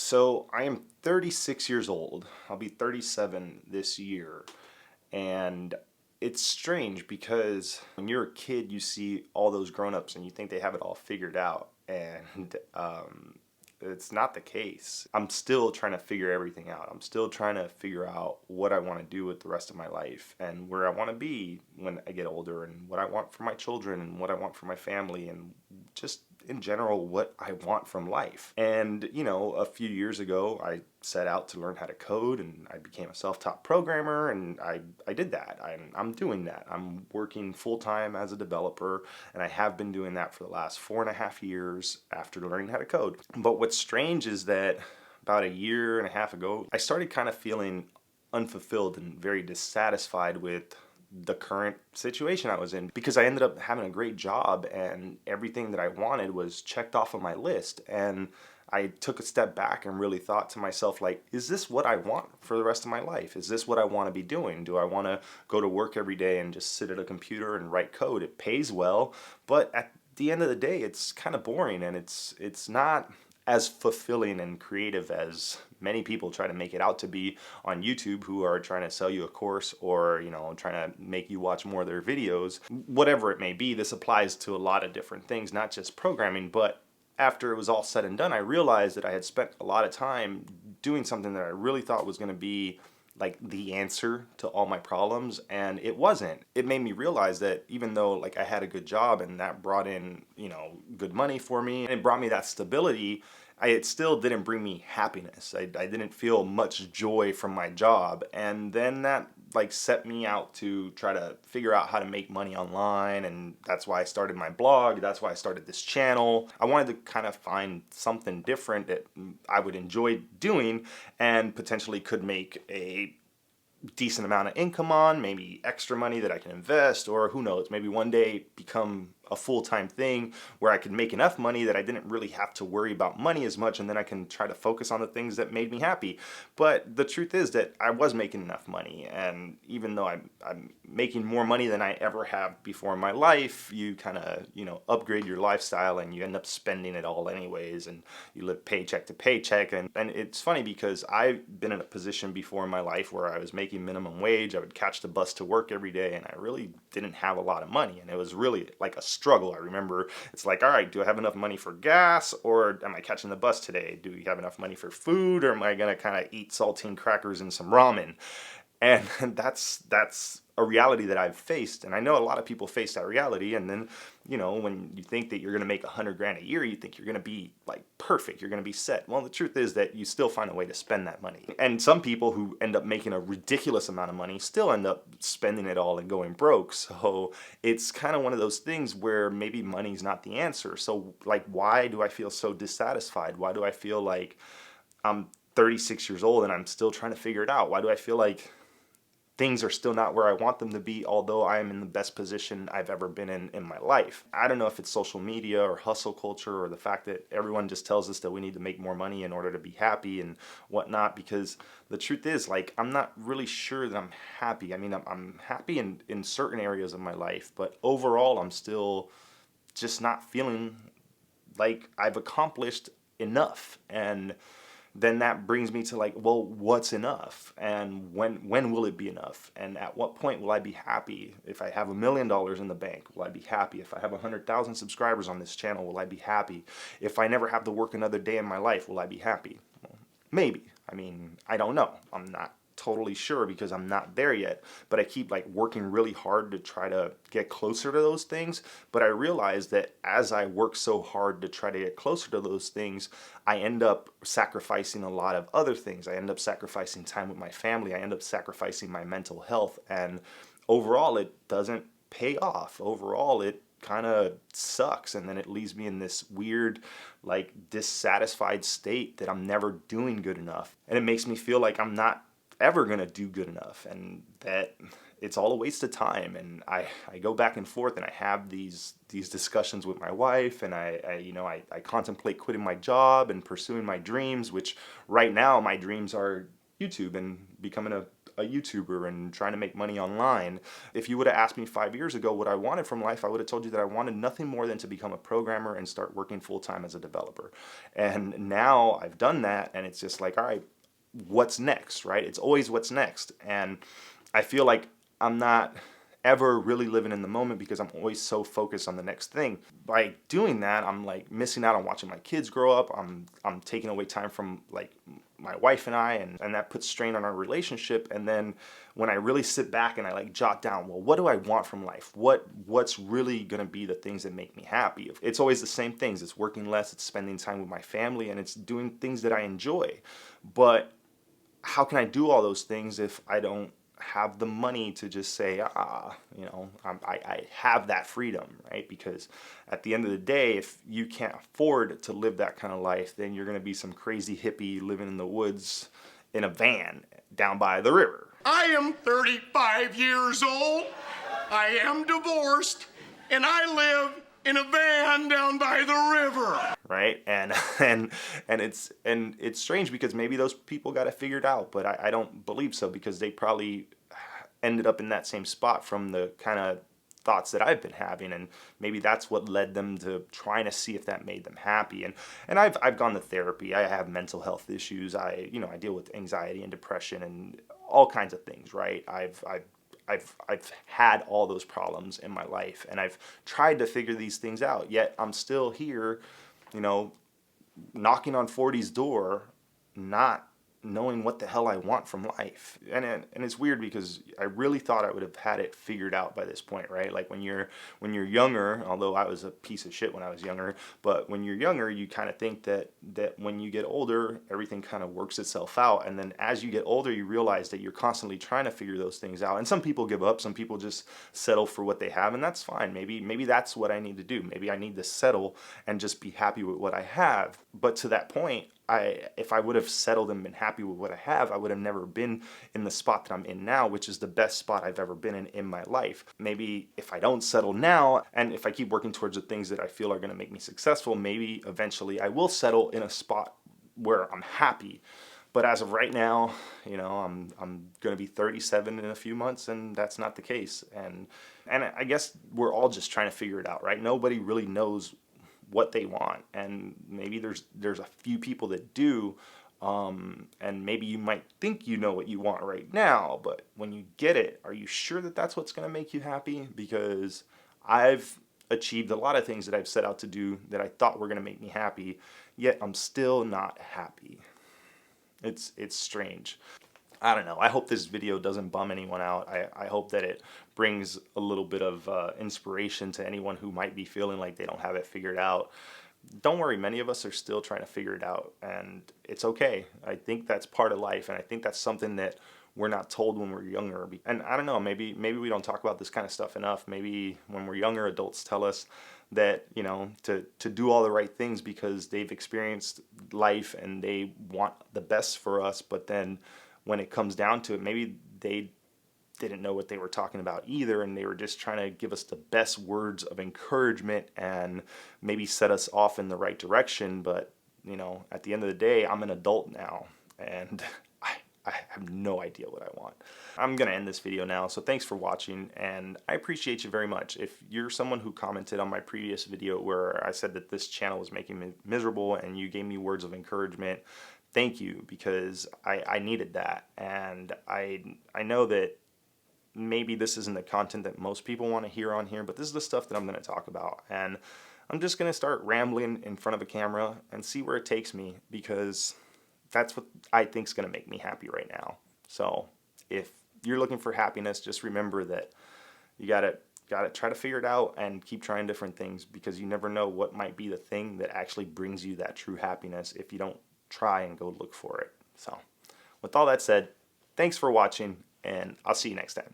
So I am 36 years old. I'll be 37 this year. And it's strange because when you're a kid, you see all those grown-ups and you think they have it all figured out. And it's not the case. I'm still trying to figure everything out. I'm still trying to figure out what I want to do with the rest of my life and where I want to be when I get older and what I want for my children and what I want for my family and just in general what I want from life. And a few years ago I set out to learn how to code and I became a self-taught programmer and I did that. I'm doing that. I'm working full-time as a developer and I have been doing that for the last 4.5 years after learning how to code. But what's strange is that about a year and a half ago I started kind of feeling unfulfilled and very dissatisfied with the current situation I was in because I ended up having a great job and everything that I wanted was checked off on my list. And I took a step back and really thought to myself, like, is this what I want for the rest of my life? Is this what I want to be doing? Do I want to go to work every day and just sit at a computer and write code? It pays well, but at the end of the day, it's kind of boring and it's not as fulfilling and creative as many people try to make it out to be on YouTube, who are trying to sell you a course or trying to make you watch more of their videos. Whatever it may be, this applies to a lot of different things, not just programming. But after it was all said and done, I realized that I had spent a lot of time doing something that I really thought was going to be like the answer to all my problems, and it wasn't. It made me realize that even though like I had a good job and that brought in good money for me and it brought me that stability, it still didn't bring me happiness. I didn't feel much joy from my job, and then that like set me out to try to figure out how to make money online, and that's why I started my blog. That's why I started this channel. I wanted to kind of find something different that I would enjoy doing and potentially could make a decent amount of income on, maybe extra money that I can invest, or who knows, maybe one day become a full-time thing where I could make enough money that I didn't really have to worry about money as much, and then I can try to focus on the things that made me happy. But the truth is that I was making enough money, and even though I'm making more money than I ever have before in my life, you kind of upgrade your lifestyle and you end up spending it all anyways, and you live paycheck to paycheck. And it's funny because I've been in a position before in my life where I was making minimum wage. I would catch the bus to work every day and I really didn't have a lot of money, and it was really like a struggle. I remember it's like, all right, do I have enough money for gas, or am I catching the bus today? Do we have enough money for food, or am I gonna kind of eat saltine crackers and some ramen? And that's a reality that I've faced, and I know a lot of people face that reality. And then when you think that you're gonna make 100 grand a year, you think you're gonna be like perfect, you're gonna be set. Well, the truth is that you still find a way to spend that money. And some people who end up making a ridiculous amount of money still end up spending it all and going broke. So it's kind of one of those things where maybe money's not the answer. So like, why do I feel so dissatisfied? Why do I feel like I'm 36 years old and I'm still trying to figure it out? Why do I feel like things are still not where I want them to be, although I am in the best position I've ever been in my life? I don't know if it's social media or hustle culture or the fact that everyone just tells us that we need to make more money in order to be happy and whatnot, because the truth is, like, I'm not really sure that I'm happy. I mean, I'm happy in certain areas of my life, but overall I'm still just not feeling like I've accomplished enough. And then that brings me to like, well, what's enough? And when will it be enough? And at what point will I be happy? If I have $1 million in the bank, will I be happy? If I have 100,000 subscribers on this channel, will I be happy? If I never have to work another day in my life, will I be happy? Well, maybe. I mean, I don't know. I'm not totally sure because I'm not there yet, but I keep like working really hard to try to get closer to those things. But I realize that as I work so hard to try to get closer to those things, I end up sacrificing a lot of other things. I end up sacrificing time with my family. I end up sacrificing my mental health, and overall it doesn't pay off. Overall it kind of sucks, and then it leaves me in this weird like dissatisfied state that I'm never doing good enough, and it makes me feel like I'm not ever gonna do good enough, and that it's all a waste of time. And I go back and forth and I have these discussions with my wife, and I contemplate quitting my job and pursuing my dreams, which right now my dreams are YouTube and becoming a a YouTuber and trying to make money online. If you would have asked me 5 years ago what I wanted from life, I would have told you that I wanted nothing more than to become a programmer and start working full-time as a developer. And now I've done that, and it's just like, all right, what's next, right? It's always what's next. And I feel like I'm not ever really living in the moment because I'm always so focused on the next thing. By doing that, I'm like missing out on watching my kids grow up. I'm taking away time from like my wife and I, and that puts strain on our relationship. And then when I really sit back and I like jot down, well, what do I want from life? What's really gonna be the things that make me happy? It's always the same things. It's working less, it's spending time with my family, and it's doing things that I enjoy. But how can I do all those things if I don't have the money to just say, you know, I have that freedom, right? Because at the end of the day, if you can't afford to live that kind of life, then you're going to be some crazy hippie living in the woods in a van down by the river. I am 35 years old, I am divorced, and I live in a van down by the river. Right? And it's strange because maybe those people got it figured out, but I don't believe so, because they probably ended up in that same spot from the kind of thoughts that I've been having, and maybe that's what led them to trying to see if that made them happy. And I've gone to therapy. I have mental health issues. I deal with anxiety and depression and all kinds of things, right? I've had all those problems in my life, and I've tried to figure these things out, yet I'm still here, you know, knocking on 40's door, not knowing what the hell I want from life. And it's weird because I really thought I would have had it figured out by this point, right? Like when you're younger, although I was a piece of shit when I was younger, but when you're younger, you kind of think that when you get older, everything kind of works itself out. And then as you get older, you realize that you're constantly trying to figure those things out. And some people give up, some people just settle for what they have, and that's fine. Maybe that's what I need to do. Maybe I need to settle and just be happy with what I have. But to that point, if I would have settled and been happy with what I have, I would have never been in the spot that I'm in now, which is the best spot I've ever been in my life. Maybe if I don't settle now, and if I keep working towards the things that I feel are going to make me successful, maybe eventually I will settle in a spot where I'm happy. But as of right now, you know, I'm going to be 37 in a few months, and that's not the case. And I guess we're all just trying to figure it out, right? Nobody really knows what they want, and maybe there's a few people that do, and maybe you might think you know what you want right now, but when you get it, are you sure that that's what's going to make you happy? Because I've achieved a lot of things that I've set out to do that I thought were going to make me happy, yet I'm still not happy. It's strange. I don't know. I hope this video doesn't bum anyone out. I hope that it brings a little bit of inspiration to anyone who might be feeling like they don't have it figured out. Don't worry, many of us are still trying to figure it out, and it's okay. I think that's part of life, and I think that's something that we're not told when we're younger. And I don't know, maybe we don't talk about this kind of stuff enough. Maybe when we're younger, adults tell us that, you know, to do all the right things because they've experienced life and they want the best for us, but then when it comes down to it, maybe they didn't know what they were talking about either, and they were just trying to give us the best words of encouragement and maybe set us off in the right direction. But, you know, at the end of the day, I'm an adult now, and I have no idea what I want. I'm going to end this video now, so thanks for watching, and I appreciate you very much. If you're someone who commented on my previous video where I said that this channel was making me miserable and you gave me words of encouragement, thank you, because I needed that. And I know that maybe this isn't the content that most people want to hear on here, but this is the stuff that I'm going to talk about. And I'm just going to start rambling in front of a camera and see where it takes me, because that's what I think is going to make me happy right now. So if you're looking for happiness, just remember that you got to try to figure it out and keep trying different things, because you never know what might be the thing that actually brings you that true happiness if you don't try and go look for it. So with all that said, thanks for watching, and I'll see you next time.